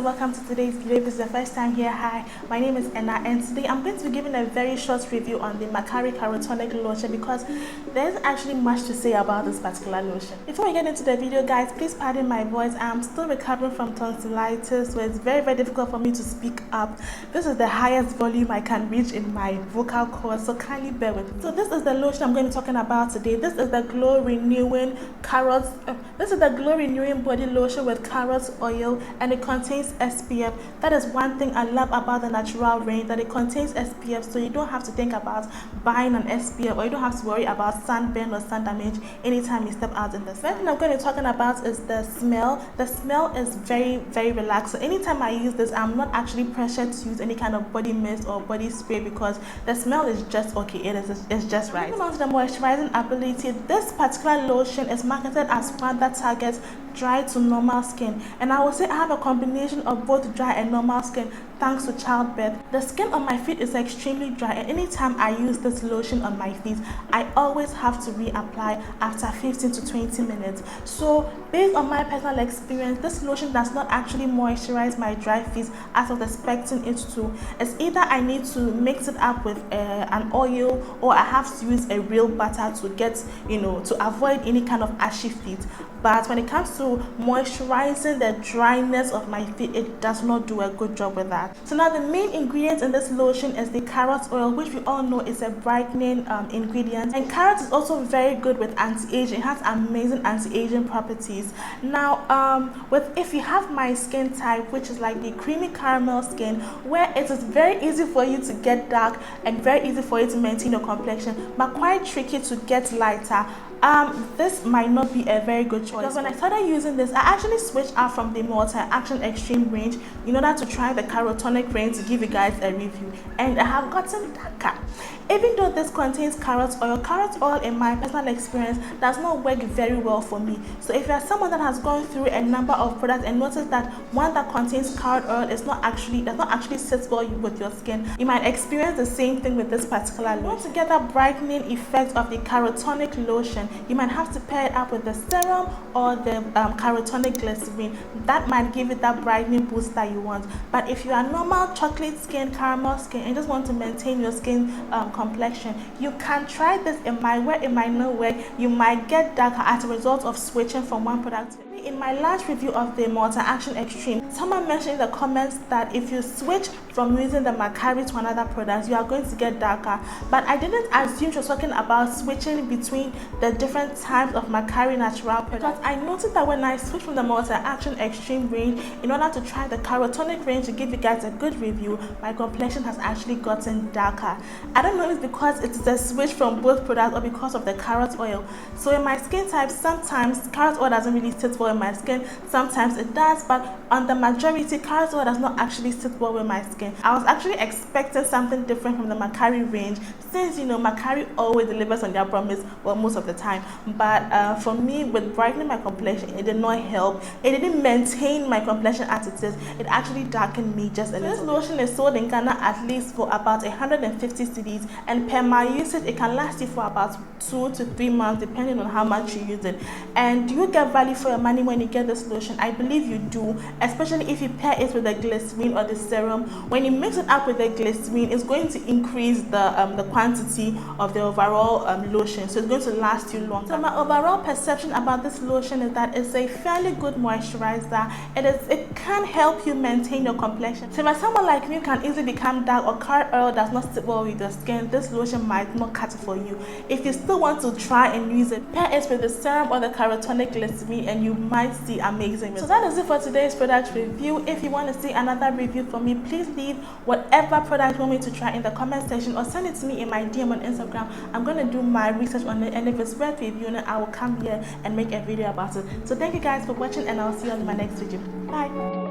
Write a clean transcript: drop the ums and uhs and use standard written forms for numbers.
welcome to today's video. If this is the first time here, hi, my name is Anna, and today I'm going to be giving a very short review on the Makari Carotonic lotion because there's actually much to say about this particular lotion. Before we get into the video, guys, please pardon my voice. I'm still recovering from tonsillitis, so it's very difficult for me to speak up. This is the highest volume I can reach in my vocal cords, so kindly bear with me. So this is the lotion I'm going to be talking about today. This is the glow renewing body lotion with carrot oil, and it contains SPF. That is one thing I love about the Natural range, that it contains SPF, so you don't have to think about buying an SPF, or you don't have to worry about sunburn or sun damage anytime you step out in the sun. First thing I'm going to be talking about is the smell. The smell is very relaxed, so anytime I use this, I'm not actually pressured to use any kind of body mist or body spray because the smell is just okay. It's just right. Moving on to the moisturizing ability, this particular lotion is marketed as one that targets dry to normal skin, and I would say I have a combination of both dry and normal skin thanks to childbirth. The skin on my feet is extremely dry, and anytime I use this lotion on my feet, I always have to reapply after 15 to 20 minutes. So based on my personal experience, this lotion does not actually moisturize my dry feet as I was expecting it to. It's either I need to mix it up with an oil, or I have to use a real butter to get, to avoid any kind of ashy feet. But when it comes to moisturizing the dryness of my feet, it does not do a good job with that. So now the main ingredient in this lotion is the carrot oil, which we all know is a brightening ingredient, and carrot is also very good with anti-aging. It has amazing anti-aging properties. Now if you have my skin type, which is like the creamy caramel skin, where it is very easy for you to get dark and very easy for you to maintain your complexion, but quite tricky to get lighter, this might not be a very good choice. Because when I started using this, I actually switched out from the Multi-Action Extreme range in order to try the Carotonic range to give you guys a review, and I have gotten darker. Even though this contains carrot oil in my personal experience does not work very well for me. So if you are someone that has gone through a number of products and noticed that one that contains carrot oil does not actually sit well with your skin, you might experience the same thing with this particular lotion. To get that brightening effect of the Carotonic lotion, you might have to pair it up with the serum or the Carotonic glycerin. That might give it that brightening boost that you want. But if you are normal chocolate skin, caramel skin, and just want to maintain your skin complexion, you can try this. It might work, it might not work. You might get darker as a result of switching from one product to another. In my last review of the Multi-Action Extreme, someone mentioned in the comments that if you switch from using the Makari to another product, you are going to get darker. But I didn't assume she was talking about switching between the different types of Makari Naturalle products. I noticed that when I switched from the Multi-Action Extreme range in order to try the Carotonic range to give you guys a good review, my complexion has actually gotten darker. I don't know if it's because it's a switch from both products or because of the carrot oil. So in my skin type, sometimes carrot oil doesn't really sit well in my skin, sometimes it does, but on the majority, carrot oil does not actually sit well with my skin. I was actually expecting something different from the Makari range, since Makari always delivers on their promise, well, most of the time. But for me, with brightening my complexion, it did not help. It didn't maintain my complexion as it is. It actually darkened me just a little. This lotion is sold in Ghana at least for about 150 cedis, and per my usage, it can last you for about 2 to 3 months, depending on how much you use it. And do you get value for your money when you get this lotion? I believe you do, especially if you pair it with the glycerin or the serum. When you mix it up with the glycerin, it's going to increase the quantity of the overall lotion, so it's going to last you longer. So my overall perception about this lotion is that it's a fairly good moisturizer. It can help you maintain your complexion. So if someone like me can easily become dark, or carrot oil does not sit well with your skin, this lotion might not cut it for you. If you still want to try and use it, pair it with the serum or the Carotonic glycerin, and you might see amazing results. So that is it for today's product review. If you want to see another review from me, please leave whatever product you want me to try in the comment section, or send it to me in my DM on Instagram. I'm going to do my research on it, and if it's worth reviewing, I will come here and make a video about it. So thank you guys for watching, and I'll see you on my next video. Bye.